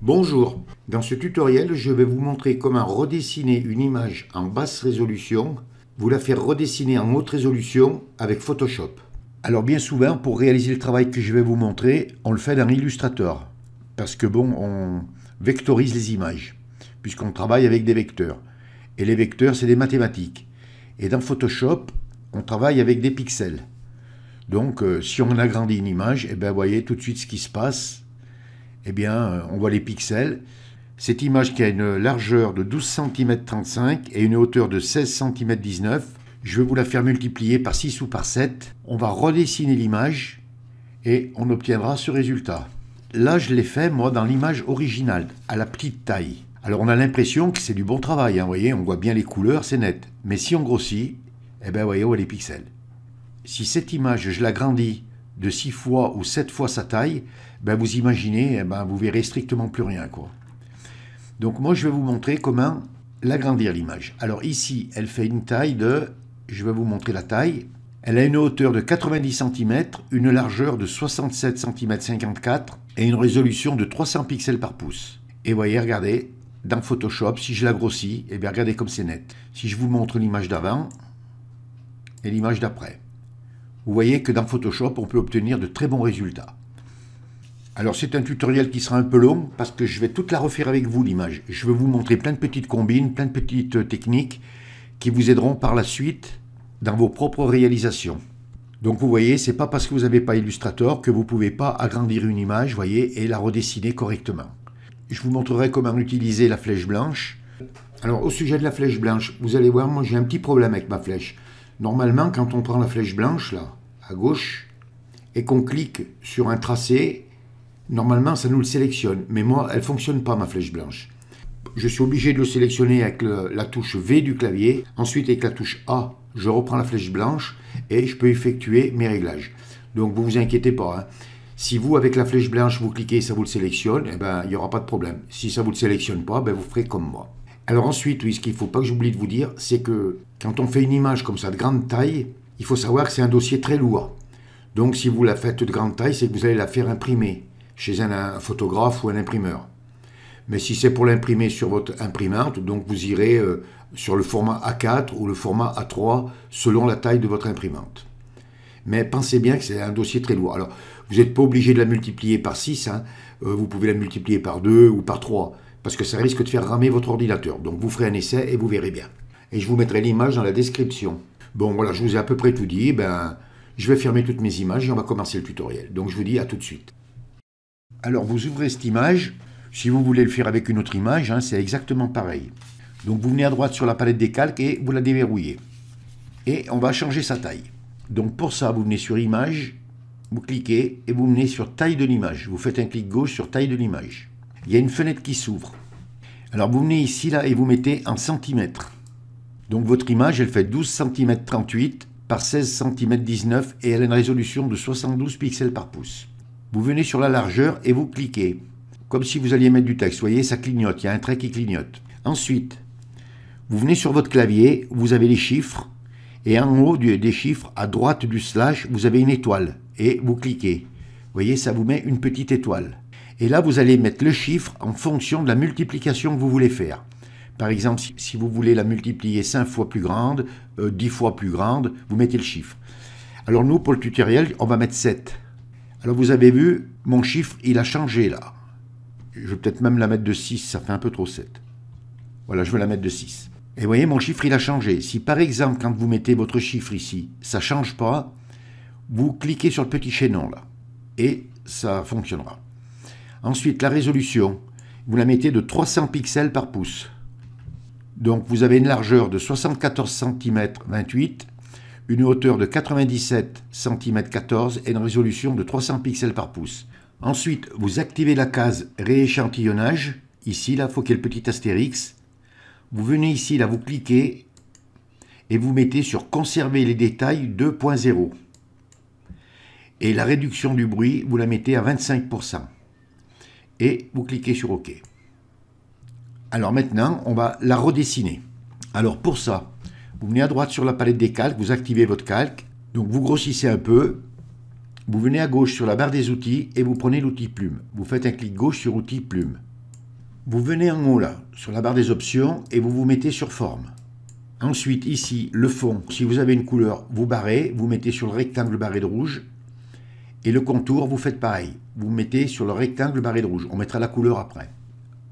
Bonjour, dans ce tutoriel je vais vous montrer comment redessiner une image en basse résolution, vous la faire redessiner en haute résolution avec Photoshop. Alors bien souvent pour réaliser le travail que je vais vous montrer, on le fait dans Illustrator, parce que bon, on vectorise les images, puisqu'on travaille avec des vecteurs. Et les vecteurs c'est des mathématiques. Et dans Photoshop, on travaille avec des pixels. Donc si on agrandit une image, et bien vous voyez tout de suite ce qui se passe. Eh bien, on voit les pixels. Cette image qui a une largeur de 12 cm 35 et une hauteur de 16 cm 19, je vais vous la faire multiplier par 6 ou par 7. On va redessiner l'image et on obtiendra ce résultat. Là, je l'ai fait, moi, dans l'image originale, à la petite taille. Alors, on a l'impression que c'est du bon travail, hein, vous voyez, on voit bien les couleurs, c'est net. Mais si on grossit, eh bien, vous voyez, on voit les pixels. Si cette image, je l'agrandis de 6 fois ou 7 fois sa taille, ben vous imaginez, vous verrez strictement plus rien, quoi. Donc moi je vais vous montrer comment l'agrandir l'image. Alors ici elle fait une taille de, je vais vous montrer la taille, elle a une hauteur de 90 cm, une largeur de 67 cm 54 et une résolution de 300 pixels par pouce. Et vous voyez, regardez, dans Photoshop, si je la grossis, et bien regardez comme c'est net. Si je vous montre l'image d'avant et l'image d'après, vous voyez que dans Photoshop on peut obtenir de très bons résultats. Alors c'est un tutoriel qui sera un peu long parce que je vais toute la refaire avec vous l'image. Je vais vous montrer plein de petites combines, plein de petites techniques qui vous aideront par la suite dans vos propres réalisations. Donc vous voyez, c'est pas parce que vous n'avez pas Illustrator que vous ne pouvez pas agrandir une image, voyez, et la redessiner correctement. Je vous montrerai comment utiliser la flèche blanche. Alors au sujet de la flèche blanche, vous allez voir, moi j'ai un petit problème avec ma flèche. Normalement, quand on prend la flèche blanche, là, à gauche, et qu'on clique sur un tracé, normalement, ça nous le sélectionne, mais moi, elle ne fonctionne pas, ma flèche blanche. Je suis obligé de le sélectionner avec la touche V du clavier. Ensuite, avec la touche A, je reprends la flèche blanche et je peux effectuer mes réglages. Donc, vous ne vous inquiétez pas, hein. Si vous, avec la flèche blanche, vous cliquez et ça vous le sélectionne, eh ben, il n'y aura pas de problème. Si ça ne vous le sélectionne pas, ben, vous ferez comme moi. Alors ensuite, oui, ce qu'il ne faut pas que j'oublie de vous dire, c'est que quand on fait une image comme ça de grande taille, il faut savoir que c'est un dossier très lourd. Donc, si vous la faites de grande taille, c'est que vous allez la faire imprimer chez un photographe ou un imprimeur. Mais si c'est pour l'imprimer sur votre imprimante, donc vous irez sur le format A4 ou le format A3 selon la taille de votre imprimante. Mais pensez bien que c'est un dossier très lourd. Alors, vous n'êtes pas obligé de la multiplier par 6, hein. Vous pouvez la multiplier par 2 ou par 3, parce que ça risque de faire ramer votre ordinateur. Donc vous ferez un essai et vous verrez bien. Et je vous mettrai l'image dans la description. Bon, voilà, je vous ai à peu près tout dit. Je vais fermer toutes mes images et on va commencer le tutoriel. Donc je vous dis à tout de suite. Alors vous ouvrez cette image, si vous voulez le faire avec une autre image, hein, c'est exactement pareil. Donc vous venez à droite sur la palette des calques et vous la déverrouillez. Et on va changer sa taille. Donc pour ça, vous venez sur image, vous cliquez et vous venez sur taille de l'image. Vous faites un clic gauche sur taille de l'image. Il y a une fenêtre qui s'ouvre. Alors vous venez ici là et vous mettez en centimètres. Donc votre image, elle fait 12 cm 38 par 16 cm 19 et elle a une résolution de 72 pixels par pouce. Vous venez sur la largeur et vous cliquez, comme si vous alliez mettre du texte. Vous voyez, ça clignote, il y a un trait qui clignote. Ensuite, vous venez sur votre clavier, vous avez les chiffres, et en haut des chiffres, à droite du slash, vous avez une étoile, et vous cliquez. Vous voyez, ça vous met une petite étoile. Et là, vous allez mettre le chiffre en fonction de la multiplication que vous voulez faire. Par exemple, si vous voulez la multiplier 5 fois plus grande, 10 fois plus grande, vous mettez le chiffre. Alors nous, pour le tutoriel, on va mettre 7. Alors vous avez vu, mon chiffre, il a changé là. Je vais peut-être même la mettre de 6, ça fait un peu trop 7. Voilà, je vais la mettre de 6. Et vous voyez, mon chiffre, il a changé. Si par exemple, quand vous mettez votre chiffre ici, ça ne change pas, vous cliquez sur le petit chaînon là. Et ça fonctionnera. Ensuite, la résolution, vous la mettez de 300 pixels par pouce. Donc vous avez une largeur de 74 cm 28, une hauteur de 97 cm 14 et une résolution de 300 pixels par pouce. Ensuite, vous activez la case rééchantillonnage. Ici, là, il faut qu'il y ait le petit astérix. Vous venez ici, là, vous cliquez et vous mettez sur conserver les détails 2.0. Et la réduction du bruit, vous la mettez à 25%. Et vous cliquez sur OK. Alors maintenant, on va la redessiner. Alors pour ça, vous venez à droite sur la palette des calques, vous activez votre calque, donc vous grossissez un peu, vous venez à gauche sur la barre des outils et vous prenez l'outil plume. Vous faites un clic gauche sur outil plume. Vous venez en haut là, sur la barre des options, et vous vous mettez sur forme. Ensuite, ici, le fond, si vous avez une couleur, vous barrez, vous mettez sur le rectangle barré de rouge. Et le contour, vous faites pareil. Vous mettez sur le rectangle barré de rouge. On mettra la couleur après.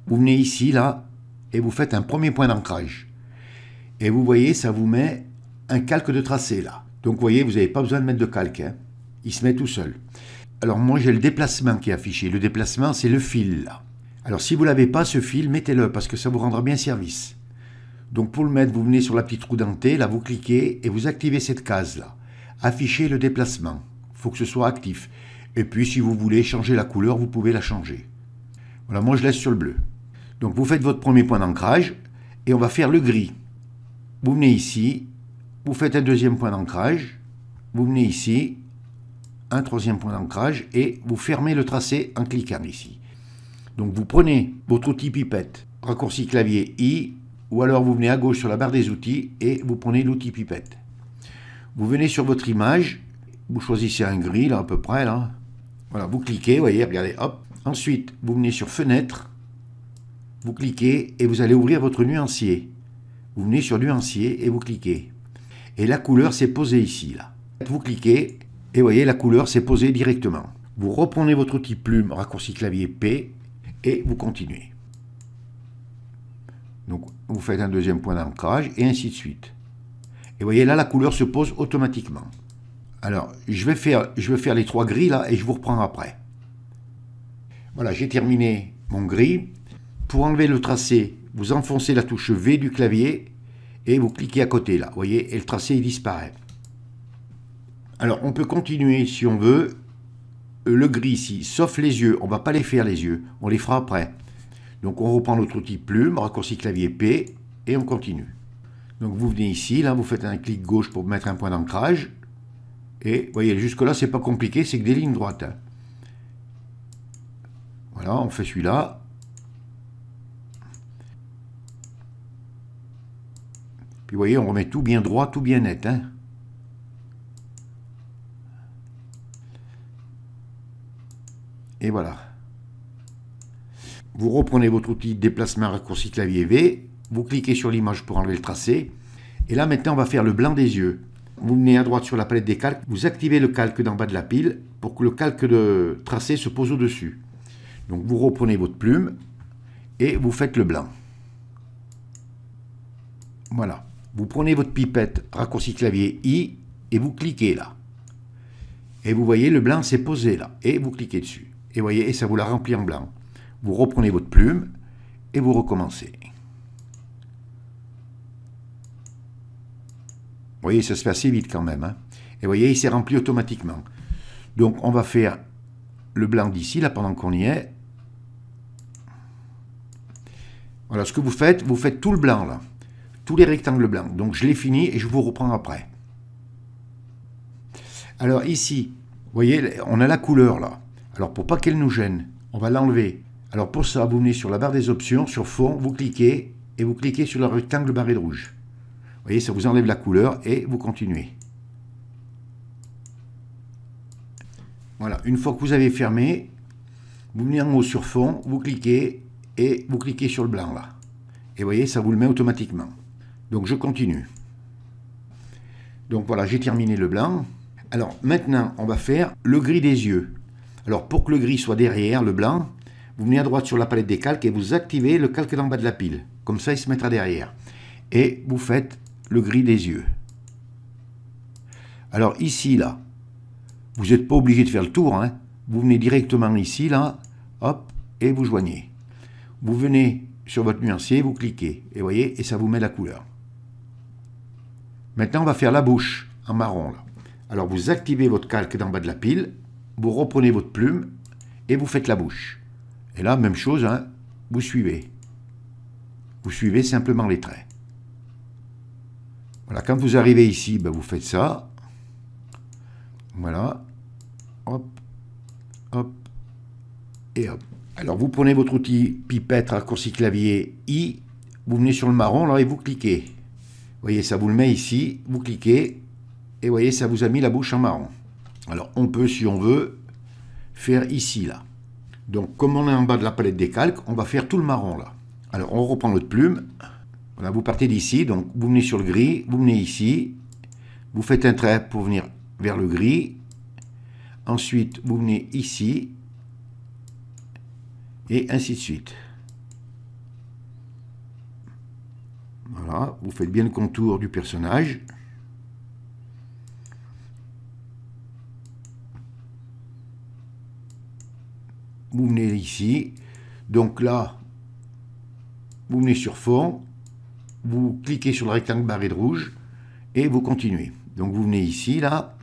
Vous venez ici, là, et vous faites un premier point d'ancrage. Et vous voyez, ça vous met un calque de tracé, là. Donc, vous voyez, vous n'avez pas besoin de mettre de calque, hein. Il se met tout seul. Alors, moi, j'ai le déplacement qui est affiché. Le déplacement, c'est le fil, là. Alors, si vous ne l'avez pas, ce fil, mettez-le, parce que ça vous rendra bien service. Donc pour le mettre, vous venez sur la petite roue dentée, là vous cliquez et vous activez cette case-là. Afficher le déplacement. Il faut que ce soit actif. Et puis si vous voulez changer la couleur, vous pouvez la changer. Voilà, moi je laisse sur le bleu. Donc vous faites votre premier point d'ancrage et on va faire le gris. Vous venez ici, vous faites un deuxième point d'ancrage, vous venez ici, un troisième point d'ancrage et vous fermez le tracé en cliquant ici. Donc vous prenez votre outil pipette, raccourci clavier I, ou alors vous venez à gauche sur la barre des outils et vous prenez l'outil pipette. Vous venez sur votre image, vous choisissez un gris là à peu près là. Voilà, vous cliquez, vous voyez, regardez, hop. Ensuite, vous venez sur fenêtre, vous cliquez et vous allez ouvrir votre nuancier. Vous venez sur nuancier et vous cliquez. Et la couleur s'est posée ici là. Vous cliquez et vous voyez la couleur s'est posée directement. Vous reprenez votre outil plume, raccourci clavier P et vous continuez. Donc, vous faites un deuxième point d'ancrage et ainsi de suite. Et vous voyez, là, la couleur se pose automatiquement. Alors, je vais faire les trois gris, là, et je vous reprends après. Voilà, j'ai terminé mon gris. Pour enlever le tracé, vous enfoncez la touche V du clavier et vous cliquez à côté, là. Vous voyez, et le tracé, il disparaît. Alors, on peut continuer, si on veut, le gris ici, sauf les yeux. On ne va pas les faire, les yeux. On les fera après. Donc on reprend notre outil plume, raccourci clavier P, et on continue. Donc vous venez ici, là vous faites un clic gauche pour mettre un point d'ancrage, et vous voyez, jusque là c'est pas compliqué, c'est que des lignes droites. Hein. Voilà, on fait celui-là. Puis vous voyez, on remet tout bien droit, tout bien net. Hein. Et voilà. Vous reprenez votre outil de déplacement raccourci clavier V, vous cliquez sur l'image pour enlever le tracé, et là maintenant on va faire le blanc des yeux. Vous venez à droite sur la palette des calques, vous activez le calque d'en bas de la pile pour que le calque de tracé se pose au-dessus. Donc vous reprenez votre plume et vous faites le blanc. Voilà. Vous prenez votre pipette raccourci clavier I et vous cliquez là. Et vous voyez le blanc s'est posé là, et vous cliquez dessus. Et vous voyez, et ça vous l'a rempli en blanc. Vous reprenez votre plume et vous recommencez. Vous voyez, ça se fait assez vite quand même. Hein. Et vous voyez, il s'est rempli automatiquement. Donc, on va faire le blanc d'ici, là, pendant qu'on y est. Voilà, ce que vous faites tout le blanc, là. Tous les rectangles blancs. Donc, je l'ai fini et je vous reprends après. Alors, ici, vous voyez, on a la couleur, là. Alors, pour pas qu'elle nous gêne, on va l'enlever. Alors pour ça, vous venez sur la barre des options, sur fond, vous cliquez, et vous cliquez sur le rectangle barré de rouge. Vous voyez, ça vous enlève la couleur, et vous continuez. Voilà, une fois que vous avez fermé, vous venez en haut sur fond, vous cliquez, et vous cliquez sur le blanc là. Et vous voyez, ça vous le met automatiquement. Donc je continue. Donc voilà, j'ai terminé le blanc. Alors maintenant, on va faire le gris des yeux. Alors pour que le gris soit derrière le blanc, vous venez à droite sur la palette des calques et vous activez le calque d'en bas de la pile. Comme ça, il se mettra derrière. Et vous faites le gris des yeux. Alors ici, là, vous n'êtes pas obligé de faire le tour. Hein. Vous venez directement ici, là, hop, et vous joignez. Vous venez sur votre nuancier, vous cliquez. Et vous voyez, et ça vous met la couleur. Maintenant, on va faire la bouche en marron. Là. Alors vous activez votre calque d'en bas de la pile, vous reprenez votre plume et vous faites la bouche. Et là, même chose, hein, vous suivez. Vous suivez simplement les traits. Voilà, quand vous arrivez ici, ben vous faites ça. Voilà. Hop, hop, et hop. Alors, vous prenez votre outil pipette raccourci clavier I, vous venez sur le marron, là, et vous cliquez. Vous voyez, ça vous le met ici, vous cliquez, et vous voyez, ça vous a mis la bouche en marron. Alors, on peut, si on veut, faire ici, là. Donc, comme on est en bas de la palette des calques, on va faire tout le marron là. Alors, on reprend notre plume. Voilà, vous partez d'ici, donc vous venez sur le gris, vous venez ici, vous faites un trait pour venir vers le gris. Ensuite, vous venez ici, et ainsi de suite. Voilà, vous faites bien le contour du personnage. Vous venez ici, donc là, vous venez sur fond, vous cliquez sur le rectangle barré de rouge, et vous continuez. Donc vous venez ici, là.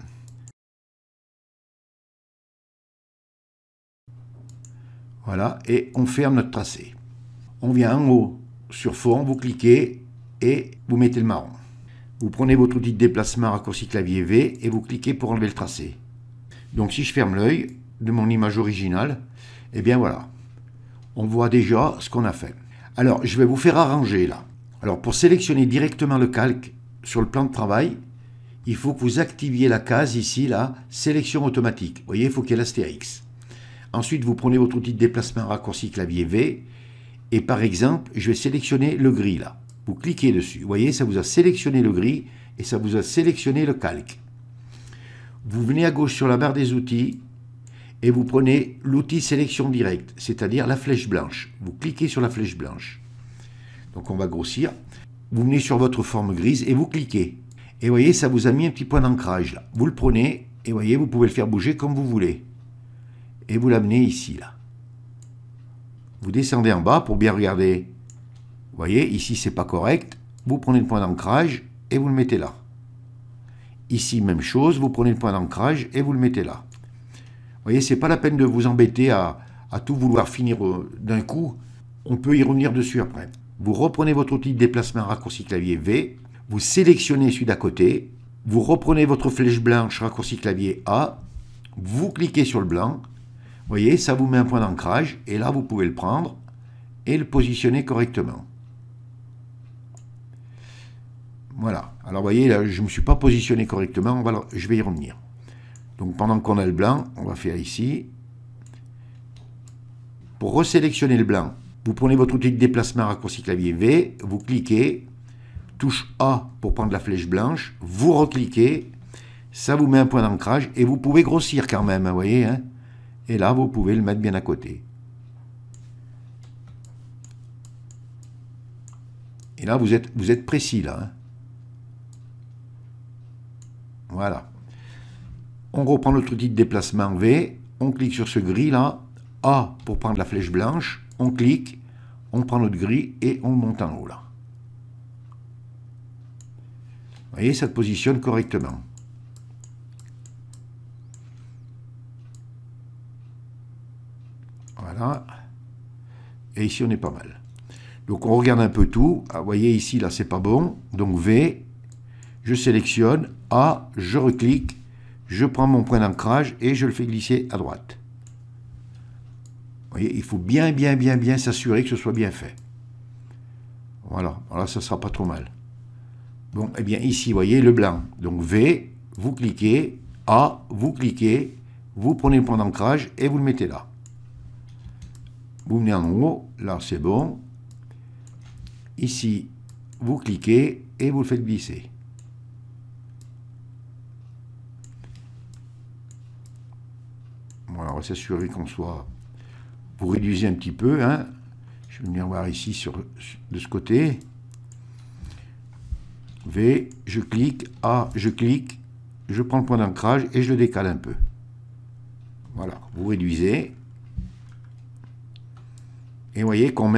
Voilà, et on ferme notre tracé. On vient en haut, sur fond, vous cliquez, et vous mettez le marron. Vous prenez votre outil de déplacement raccourci clavier V, et vous cliquez pour enlever le tracé. Donc si je ferme l'œil de mon image originale, et bien voilà, on voit déjà ce qu'on a fait. Alors, je vais vous faire arranger là. Alors, pour sélectionner directement le calque sur le plan de travail, il faut que vous activiez la case ici, là, sélection automatique. Vous voyez, il faut qu'il y ait l'astérix. Ensuite, vous prenez votre outil de déplacement raccourci clavier V, et par exemple, je vais sélectionner le gris là. Vous cliquez dessus. Vous voyez, ça vous a sélectionné le gris, et ça vous a sélectionné le calque. Vous venez à gauche sur la barre des outils, et vous prenez l'outil sélection directe, c'est-à-dire la flèche blanche. Vous cliquez sur la flèche blanche. Donc on va grossir. Vous venez sur votre forme grise et vous cliquez. Et vous voyez, ça vous a mis un petit point d'ancrage là. Vous le prenez et vous voyez, vous pouvez le faire bouger comme vous voulez. Et vous l'amenez ici là. Vous descendez en bas pour bien regarder. Vous voyez, ici c'est pas correct. Vous prenez le point d'ancrage et vous le mettez là. Ici, même chose, vous prenez le point d'ancrage et vous le mettez là. Vous voyez, c'est pas la peine de vous embêter à tout vouloir finir d'un coup. On peut y revenir dessus après. Vous reprenez votre outil de déplacement raccourci clavier V, vous sélectionnez celui d'à côté, vous reprenez votre flèche blanche raccourci clavier A, vous cliquez sur le blanc, vous voyez, ça vous met un point d'ancrage, et là vous pouvez le prendre et le positionner correctement. Voilà. Alors vous voyez, là je ne me suis pas positionné correctement, je vais y revenir. Donc pendant qu'on a le blanc, on va faire ici. Pour resélectionner le blanc, vous prenez votre outil de déplacement raccourci clavier V, vous cliquez, touche A pour prendre la flèche blanche, vous recliquez, ça vous met un point d'ancrage et vous pouvez grossir quand même, vous voyez, hein, et là vous pouvez le mettre bien à côté. Et là vous êtes précis là. Hein. Voilà. On reprend notre outil de déplacement V, on clique sur ce gris là, A pour prendre la flèche blanche, on clique, on prend notre gris et on le monte en haut là. Vous voyez, ça se positionne correctement. Voilà. Et ici on est pas mal. Donc on regarde un peu tout. Ah, vous voyez ici là c'est pas bon. Donc V, je sélectionne, A, je reclique. Je prends mon point d'ancrage et je le fais glisser à droite. Vous voyez, il faut bien s'assurer que ce soit bien fait. Voilà, alors ça ne sera pas trop mal. Bon, et bien ici, vous voyez le blanc. Donc V, vous cliquez, A, vous cliquez, vous prenez le point d'ancrage et vous le mettez là. Vous venez en haut, là c'est bon. Ici, vous cliquez et vous le faites glisser. Voilà, on va s'assurer qu'on soit... Vous réduisez un petit peu, hein. Je vais venir voir ici de ce côté. V, je clique, A, je clique, je prends le point d'ancrage et je le décale un peu. Voilà, vous réduisez. Et vous voyez qu'on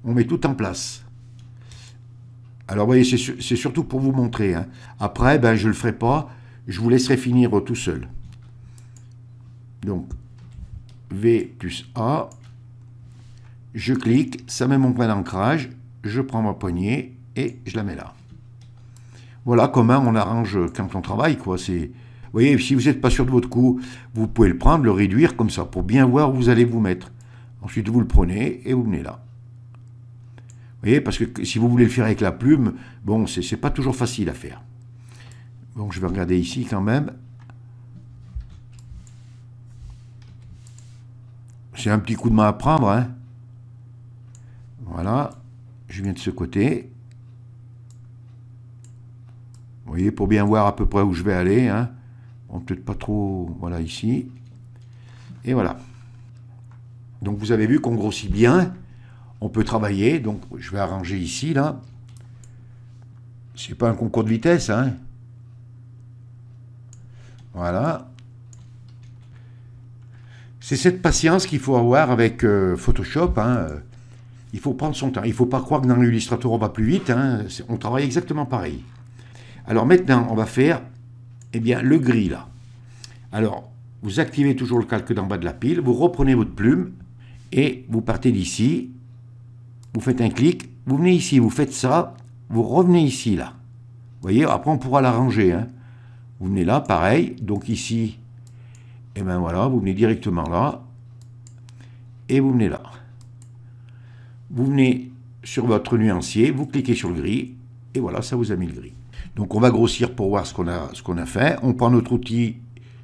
on met tout en place. Alors vous voyez, c'est surtout pour vous montrer. Hein. Après, ben, je ne le ferai pas, je vous laisserai finir tout seul. Donc, V plus A, je clique, ça met mon point d'ancrage, je prends ma poignée et je la mets là. Voilà comment on arrange quand on travaille, quoi. Vous voyez, si vous n'êtes pas sûr de votre coup, vous pouvez le prendre, le réduire comme ça, pour bien voir où vous allez vous mettre. Ensuite, vous le prenez et vous venez là. Vous voyez, parce que si vous voulez le faire avec la plume, bon, c'est pas toujours facile à faire. Donc, je vais regarder ici quand même. C'est un petit coup de main à prendre, hein. Voilà, je viens de ce côté. Vous voyez, pour bien voir à peu près où je vais aller, hein. Bon, peut-être pas trop, voilà, ici. Et voilà. Donc vous avez vu qu'on grossit bien. On peut travailler, donc je vais arranger ici, là. C'est pas un concours de vitesse, hein. Voilà. C'est cette patience qu'il faut avoir avec Photoshop, hein. Il faut prendre son temps. Il ne faut pas croire que dans l'Illustrator on va plus vite, hein. On travaille exactement pareil. Alors maintenant, on va faire eh bien, le gris, là. Alors, vous activez toujours le calque d'en bas de la pile, vous reprenez votre plume, et vous partez d'ici, vous faites un clic, vous venez ici, vous faites ça, vous revenez ici, là. Vous voyez, après on pourra l'arranger, hein. Vous venez là, pareil, donc ici, et bien voilà, vous venez directement là, et vous venez là. Vous venez sur votre nuancier, vous cliquez sur le gris, et voilà, ça vous a mis le gris. Donc on va grossir pour voir ce qu'on a fait. On prend notre outil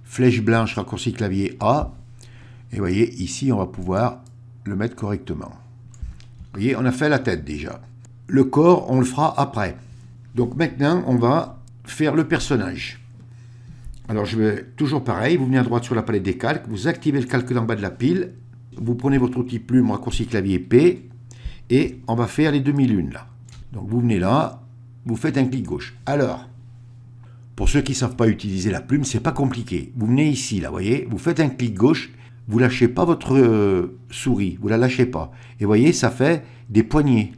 flèche blanche, raccourci clavier A, et vous voyez, ici on va pouvoir le mettre correctement. Vous voyez, on a fait la tête déjà. Le corps, on le fera après. Donc maintenant, on va faire le personnage. Alors je vais toujours pareil, vous venez à droite sur la palette des calques, vous activez le calque d'en bas de la pile, vous prenez votre outil plume, raccourci clavier P, et on va faire les demi-lunes là. Donc vous venez là, vous faites un clic gauche. Alors, pour ceux qui ne savent pas utiliser la plume, c'est pas compliqué. Vous venez ici là, vous voyez, vous faites un clic gauche, vous lâchez pas votre souris, vous la lâchez pas. Et vous voyez, ça fait des poignées.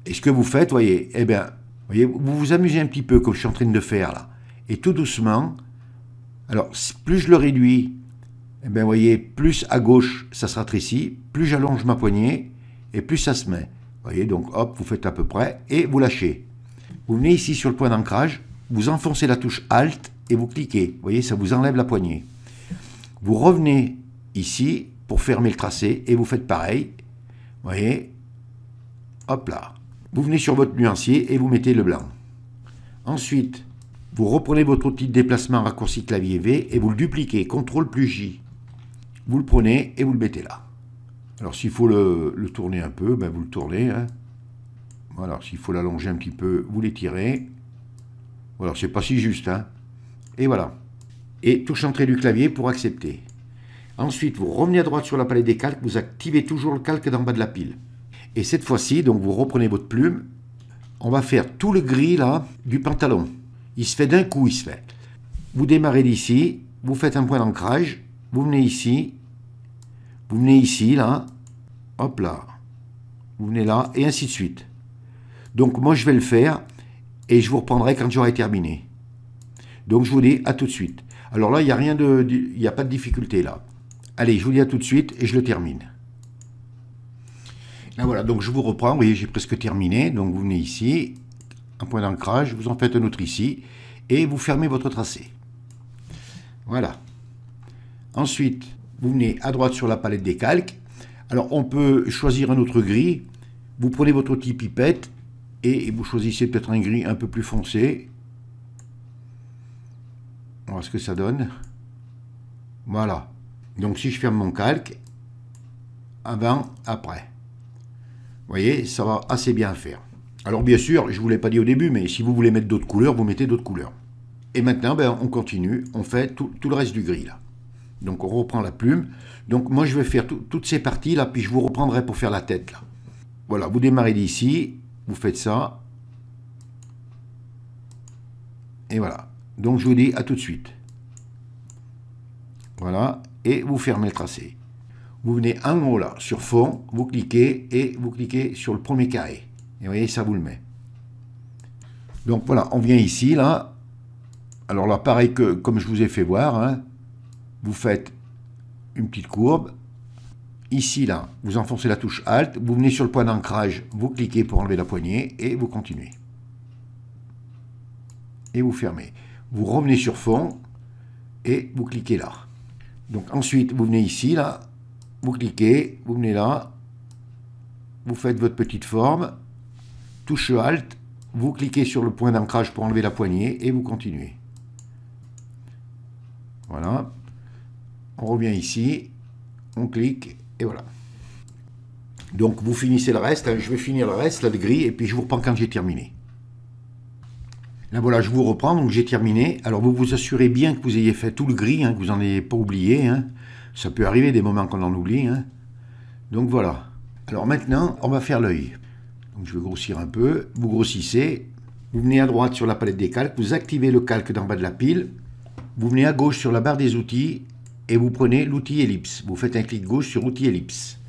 Et ce que vous faites, vous voyez, eh bien, voyez, vous vous amusez un petit peu comme je suis en train de faire là. Et tout doucement, alors plus je le réduis, eh bien, vous voyez, plus à gauche ça se rétrécit, plus j'allonge ma poignée et plus ça se met. Vous voyez, donc hop, vous faites à peu près et vous lâchez. Vous venez ici sur le point d'ancrage, vous enfoncez la touche Alt et vous cliquez. Vous voyez, ça vous enlève la poignée. Vous revenez ici pour fermer le tracé et vous faites pareil. Vous voyez, hop là. Vous venez sur votre nuancier et vous mettez le blanc. Ensuite, vous reprenez votre outil de déplacement raccourci clavier V et vous le dupliquez, CTRL plus J. Vous le prenez et vous le mettez là. Alors s'il faut le tourner un peu, ben vous le tournez. Hein. Voilà, s'il faut l'allonger un petit peu, vous l'étirez. Voilà, c'est pas si juste. Hein. Et voilà. Et touche entrée du clavier pour accepter. Ensuite, vous revenez à droite sur la palette des calques, vous activez toujours le calque d'en bas de la pile. Et cette fois-ci, donc vous reprenez votre plume, on va faire tout le gris là du pantalon. Il se fait d'un coup, il se fait. Vous démarrez d'ici, vous faites un point d'ancrage, vous venez ici là, hop là, vous venez là, et ainsi de suite. Donc moi je vais le faire, et je vous reprendrai quand j'aurai terminé. Donc je vous dis à tout de suite. Alors là, il n'y a pas de difficulté là. Allez, je vous dis à tout de suite, et je le termine. Là voilà, donc je vous reprends, vous voyez, j'ai presque terminé, donc vous venez ici, un point d'ancrage, vous en faites un autre ici, et vous fermez votre tracé. Voilà. Ensuite, vous venez à droite sur la palette des calques. Alors, on peut choisir un autre gris. Vous prenez votre outil pipette et vous choisissez peut-être un gris un peu plus foncé. On va voir ce que ça donne. Voilà. Donc, si je ferme mon calque, avant, après. Vous voyez, ça va assez bien faire. Alors, bien sûr, je ne vous l'ai pas dit au début, mais si vous voulez mettre d'autres couleurs, vous mettez d'autres couleurs. Et maintenant, ben, on continue. On fait tout le reste du gris, là. Donc, on reprend la plume. Donc, moi, je vais faire toutes ces parties, là, puis je vous reprendrai pour faire la tête, là. Voilà, vous démarrez d'ici, vous faites ça. Et voilà. Donc, je vous dis à tout de suite. Voilà. Et vous fermez le tracé. Vous venez en haut, là, sur fond, vous cliquez, et vous cliquez sur le premier carré. Et vous voyez, ça vous le met. Donc, voilà, on vient ici, là. Alors là, pareil que comme je vous ai fait voir, hein, vous faites une petite courbe. Ici, là, vous enfoncez la touche Alt, vous venez sur le point d'ancrage, vous cliquez pour enlever la poignée et vous continuez. Et vous fermez. Vous revenez sur fond et vous cliquez là. Donc ensuite, vous venez ici, là, vous cliquez, vous venez là, vous faites votre petite forme, touche Alt, vous cliquez sur le point d'ancrage pour enlever la poignée et vous continuez. Voilà. On revient ici, on clique Et voilà. Donc vous finissez le reste, hein, je vais finir le reste, là, de gris, et puis je vous reprends quand j'ai terminé. Là voilà, je vous reprends, donc j'ai terminé. Alors vous vous assurez bien que vous ayez fait tout le gris, hein, que vous n'en ayez pas oublié. Hein. Ça peut arriver des moments qu'on en oublie. Hein. Donc voilà. Alors maintenant, on va faire l'œil. Donc je vais grossir un peu. Vous grossissez. Vous venez à droite sur la palette des calques. Vous activez le calque d'en bas de la pile. Vous venez à gauche sur la barre des outils et vous prenez l'outil ellipse. Vous faites un clic gauche sur outil ellipse.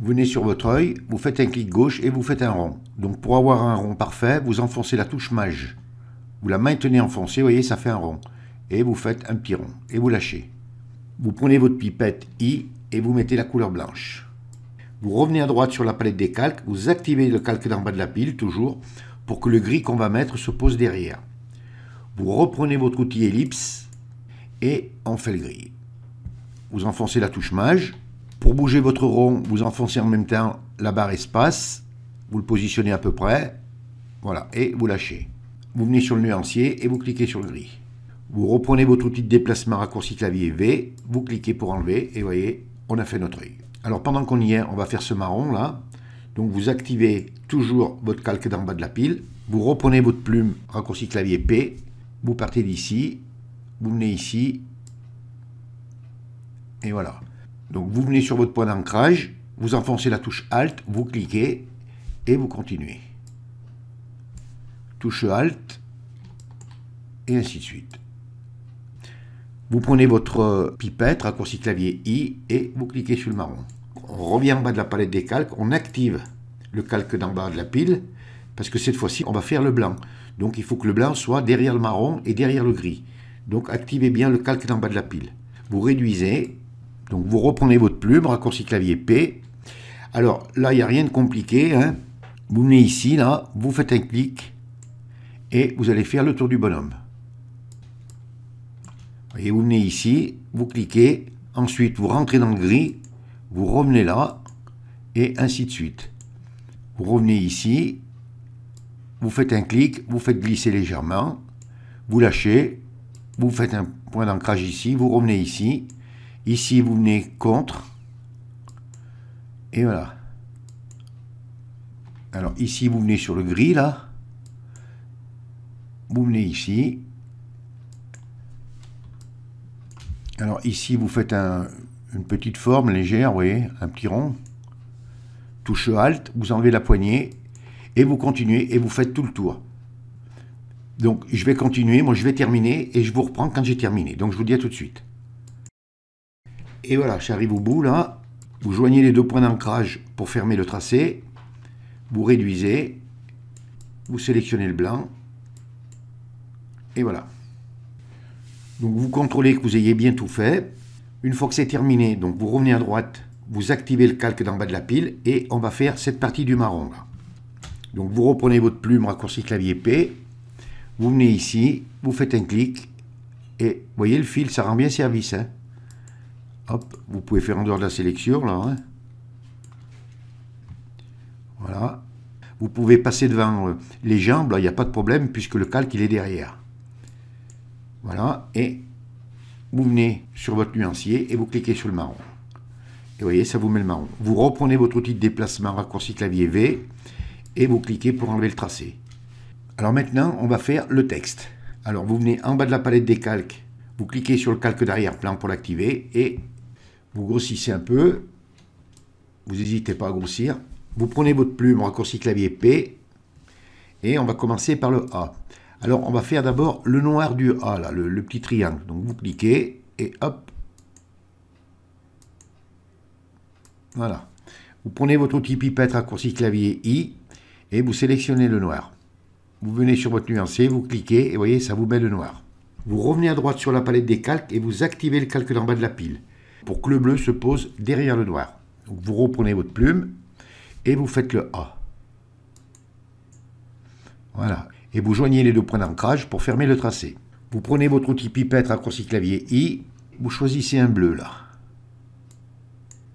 Vous venez sur votre œil, vous faites un clic gauche et vous faites un rond. Donc pour avoir un rond parfait, vous enfoncez la touche maj. Vous la maintenez enfoncée, vous voyez, ça fait un rond. Et vous faites un petit rond. Et vous lâchez. Vous prenez votre pipette I et vous mettez la couleur blanche. Vous revenez à droite sur la palette des calques, vous activez le calque d'en bas de la pile, toujours, pour que le gris qu'on va mettre se pose derrière. Vous reprenez votre outil ellipse et on fait le gris. Vous enfoncez la touche maj. Pour bouger votre rond, vous enfoncez en même temps la barre espace, vous le positionnez à peu près, voilà, et vous lâchez. Vous venez sur le nuancier et vous cliquez sur le gris. Vous reprenez votre outil de déplacement raccourci clavier V, vous cliquez pour enlever, et vous voyez, on a fait notre œil. Alors pendant qu'on y est, on va faire ce marron là. Donc vous activez toujours votre calque d'en bas de la pile, vous reprenez votre plume raccourci clavier P, vous partez d'ici, vous venez ici, et voilà. Donc vous venez sur votre point d'ancrage, vous enfoncez la touche Alt, vous cliquez et vous continuez. Touche Alt et ainsi de suite. Vous prenez votre pipette, raccourci clavier I et vous cliquez sur le marron. On revient en bas de la palette des calques, on active le calque d'en bas de la pile parce que cette fois-ci on va faire le blanc. Donc il faut que le blanc soit derrière le marron et derrière le gris. Donc activez bien le calque d'en bas de la pile. Vous réduisez. Donc vous reprenez votre plume, raccourci clavier P. Alors là, il n'y a rien de compliqué. Hein. Vous venez ici, là, vous faites un clic et vous allez faire le tour du bonhomme. Et vous venez ici, vous cliquez, ensuite vous rentrez dans le gris, vous revenez là et ainsi de suite. Vous revenez ici, vous faites un clic, vous faites glisser légèrement, vous lâchez, vous faites un point d'ancrage ici, vous revenez ici. Ici, vous venez contre. Et voilà. Alors, ici, vous venez sur le gris, là. Vous venez ici. Alors, ici, vous faites une petite forme légère, vous voyez, un petit rond. Touche Alt, vous enlevez la poignée. Et vous continuez et vous faites tout le tour. Donc, je vais continuer. Moi, je vais terminer et je vous reprends quand j'ai terminé. Donc, je vous dis à tout de suite. Et voilà, j'arrive au bout là, vous joignez les deux points d'ancrage pour fermer le tracé, vous réduisez, vous sélectionnez le blanc, et voilà. Donc vous contrôlez que vous ayez bien tout fait. Une fois que c'est terminé, donc vous revenez à droite, vous activez le calque d'en bas de la pile, et on va faire cette partie du marron là. Donc vous reprenez votre plume raccourci clavier P, vous venez ici, vous faites un clic, et vous voyez le fil, ça rend bien service, hein. Hop, vous pouvez faire en dehors de la sélection, là. Hein. Voilà. Vous pouvez passer devant les jambes, là, il n'y a pas de problème, puisque le calque, il est derrière. Voilà, et vous venez sur votre nuancier et vous cliquez sur le marron. Et vous voyez, ça vous met le marron. Vous reprenez votre outil de déplacement raccourci clavier V, et vous cliquez pour enlever le tracé. Alors maintenant, on va faire le texte. Alors, vous venez en bas de la palette des calques, vous cliquez sur le calque d'arrière-plan pour l'activer, et vous grossissez un peu, vous n'hésitez pas à grossir, vous prenez votre plume, raccourci clavier P, et on va commencer par le A. Alors on va faire d'abord le noir du A, là, le petit triangle. Donc vous cliquez, et hop, voilà. Vous prenez votre outil pipette, raccourci clavier I, et vous sélectionnez le noir. Vous venez sur votre nuancier, vous cliquez, et vous voyez, ça vous met le noir. Vous revenez à droite sur la palette des calques, et vous activez le calque d'en bas de la pile, pour que le bleu se pose derrière le noir. Donc vous reprenez votre plume et vous faites le A. Voilà. Et vous joignez les deux points d'ancrage pour fermer le tracé. Vous prenez votre outil pipette raccourci clavier I, vous choisissez un bleu là.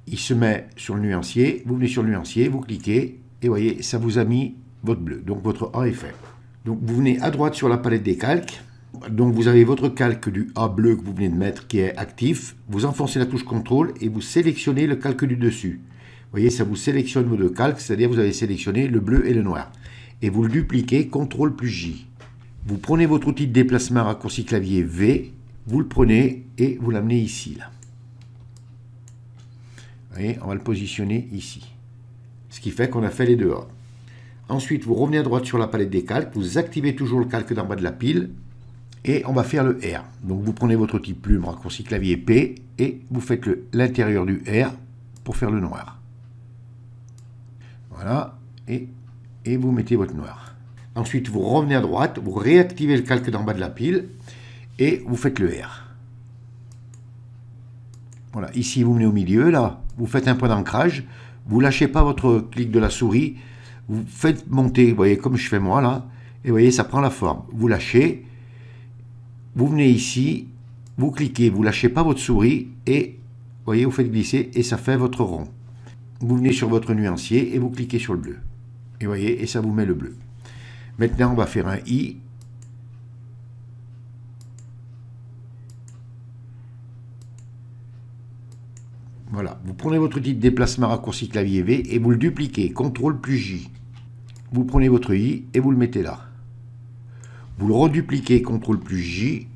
Il se met sur le nuancier, vous venez sur le nuancier, vous cliquez et vous voyez, ça vous a mis votre bleu. Donc votre A est fait. Donc vous venez à droite sur la palette des calques, Donc vous avez votre calque du A bleu que vous venez de mettre qui est actif. Vous enfoncez la touche contrôle et vous sélectionnez le calque du dessus. Vous voyez, ça vous sélectionne vos deux calques, c'est-à-dire vous avez sélectionné le bleu et le noir. Et vous le dupliquez, CTRL plus J. Vous prenez votre outil de déplacement raccourci clavier V, vous le prenez et vous l'amenez ici. Là. Vous voyez, on va le positionner ici. Ce qui fait qu'on a fait les deux A. Ensuite, vous revenez à droite sur la palette des calques, vous activez toujours le calque d'en bas de la pile et on va faire le R. Donc vous prenez votre outil plume, raccourci clavier P et vous faites l'intérieur du R pour faire le noir. Voilà, et vous mettez votre noir. Ensuite, vous revenez à droite, vous réactivez le calque d'en bas de la pile et vous faites le R. Voilà, ici vous venez au milieu, là, vous faites un point d'ancrage, vous lâchez pas votre clic de la souris, vous faites monter, vous voyez, comme je fais moi là, et vous voyez, ça prend la forme. Vous lâchez, vous venez ici, vous cliquez, vous lâchez pas votre souris et, vous voyez, vous faites glisser et ça fait votre rond. Vous venez sur votre nuancier et vous cliquez sur le bleu. Et vous voyez, et ça vous met le bleu. Maintenant, on va faire un I. Voilà, vous prenez votre outil de déplacement raccourci clavier V et vous le dupliquez, CTRL plus J. Vous prenez votre I et vous le mettez là. Vous le redupliquez, CTRL plus J.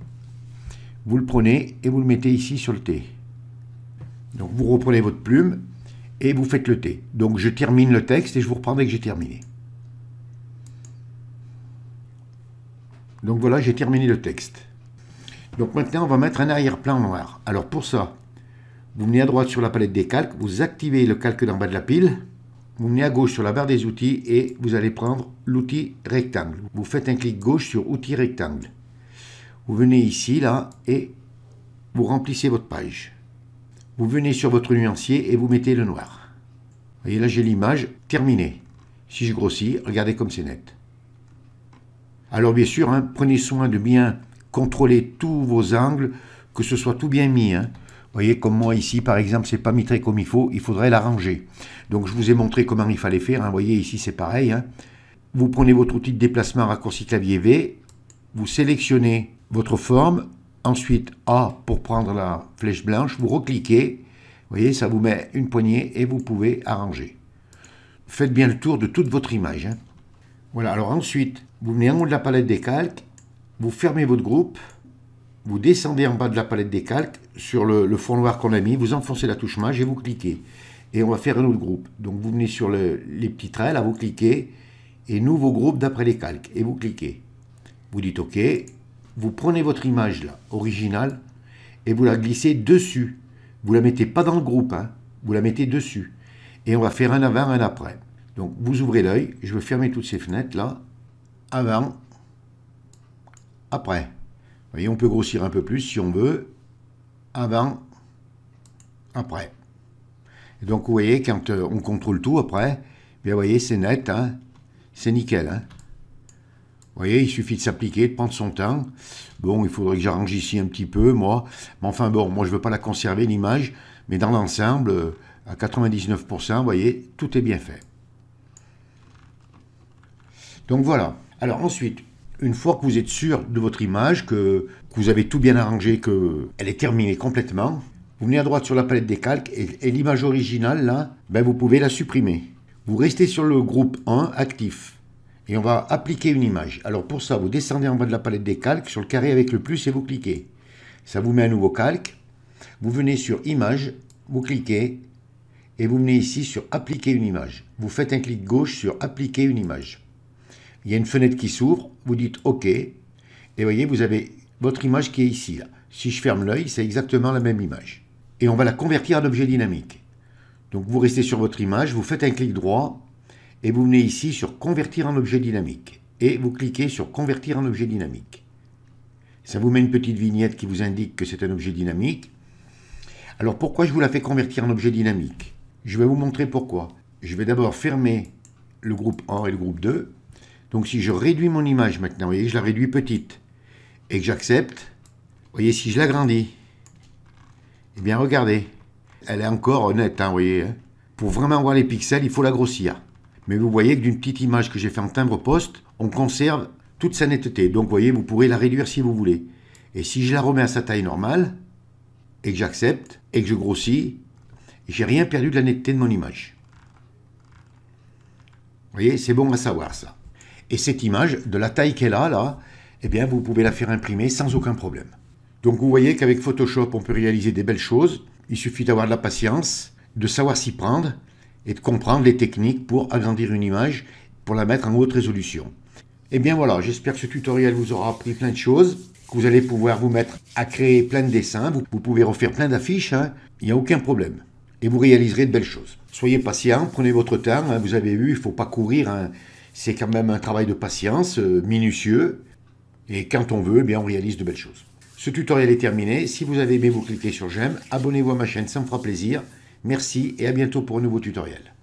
Vous le prenez et vous le mettez ici sur le T. Donc vous reprenez votre plume et vous faites le T. Donc je termine le texte et je vous reprends dès que j'ai terminé. Donc voilà, j'ai terminé le texte. Donc maintenant, on va mettre un arrière-plan noir. Alors pour ça, vous venez à droite sur la palette des calques, vous activez le calque d'en bas de la pile, vous venez à gauche sur la barre des outils et vous allez prendre l'outil rectangle. Vous faites un clic gauche sur outil rectangle. Vous venez ici, là, et vous remplissez votre page. Vous venez sur votre nuancier et vous mettez le noir. Vous voyez, là j'ai l'image terminée. Si je grossis, regardez comme c'est net. Alors bien sûr, hein, prenez soin de bien contrôler tous vos angles, que ce soit tout bien mis. Hein. Vous voyez, comme moi ici, par exemple, c'est pas mis très comme il faudrait l'arranger. Donc je vous ai montré comment il fallait faire. Hein. Vous voyez, ici c'est pareil. Hein. Vous prenez votre outil de déplacement raccourci clavier V, vous sélectionnez votre forme, ensuite A pour prendre la flèche blanche, vous recliquez, vous voyez, ça vous met une poignée et vous pouvez arranger. Faites bien le tour de toute votre image. Hein. Voilà, alors ensuite, vous venez en haut de la palette des calques, vous fermez votre groupe, vous descendez en bas de la palette des calques, sur le fond noir qu'on a mis, vous enfoncez la touche Maj et vous cliquez. Et on va faire un autre groupe. Donc vous venez sur les petits traits, là, vous cliquez, et nouveau groupe d'après les calques, et vous cliquez. Vous dites OK, vous prenez votre image là, originale, et vous la glissez dessus. Vous la mettez pas dans le groupe, hein, vous la mettez dessus. Et on va faire un avant, un après. Donc vous ouvrez l'œil, je vais fermer toutes ces fenêtres là, avant, après. Vous voyez, on peut grossir un peu plus si on veut, avant, après. Et donc vous voyez, quand on contrôle tout après, bien, vous voyez, c'est net, hein, c'est nickel. Hein. Vous voyez, il suffit de s'appliquer, de prendre son temps. Bon, il faudrait que j'arrange ici un petit peu, moi. Mais enfin bon, moi je ne veux pas la conserver, l'image. Mais dans l'ensemble, à 99%, vous voyez, tout est bien fait. Donc voilà. Alors ensuite, une fois que vous êtes sûr de votre image, que vous avez tout bien arrangé, qu'elle est terminée complètement, vous venez à droite sur la palette des calques et l'image originale, là, ben, vous pouvez la supprimer. Vous restez sur le groupe 1, actif. Et on va appliquer une image. Alors pour ça, vous descendez en bas de la palette des calques, sur le carré avec le plus et vous cliquez. Ça vous met un nouveau calque. Vous venez sur Image, vous cliquez et vous venez ici sur Appliquer une image. Vous faites un clic gauche sur Appliquer une image. Il y a une fenêtre qui s'ouvre, vous dites OK. Et voyez, vous avez votre image qui est ici. Là. Si je ferme l'œil, c'est exactement la même image. Et on va la convertir en objet dynamique. Donc vous restez sur votre image, vous faites un clic droit. Et vous venez ici sur Convertir en objet dynamique. Et vous cliquez sur Convertir en objet dynamique. Ça vous met une petite vignette qui vous indique que c'est un objet dynamique. Alors pourquoi je vous la fais convertir en objet dynamique? Je vais vous montrer pourquoi. Je vais d'abord fermer le groupe 1 et le groupe 2. Donc si je réduis mon image maintenant, vous voyez, je la réduis petite. Et que j'accepte, vous voyez, si je l'agrandis, eh bien regardez, elle est encore honnête, hein, vous voyez. Hein. Pour vraiment voir les pixels, il faut la grossir. Mais vous voyez que d'une petite image que j'ai fait en timbre poste, on conserve toute sa netteté. Donc vous voyez, vous pourrez la réduire si vous voulez. Et si je la remets à sa taille normale, et que j'accepte, et que je grossis, j'ai rien perdu de la netteté de mon image. Vous voyez, c'est bon à savoir ça. Et cette image, de la taille qu'elle a là, eh bien vous pouvez la faire imprimer sans aucun problème. Donc vous voyez qu'avec Photoshop, on peut réaliser des belles choses. Il suffit d'avoir de la patience, de savoir s'y prendre, et de comprendre les techniques pour agrandir une image, pour la mettre en haute résolution. Et bien voilà, j'espère que ce tutoriel vous aura appris plein de choses, que vous allez pouvoir vous mettre à créer plein de dessins. Vous pouvez refaire plein d'affiches, hein, il n'y a aucun problème. Et vous réaliserez de belles choses. Soyez patient, prenez votre temps, hein, vous avez vu, il ne faut pas courir, hein, c'est quand même un travail de patience, minutieux, et quand on veut, eh bien, on réalise de belles choses. Ce tutoriel est terminé, si vous avez aimé, vous cliquez sur j'aime, abonnez-vous à ma chaîne, ça me fera plaisir. Merci et à bientôt pour un nouveau tutoriel.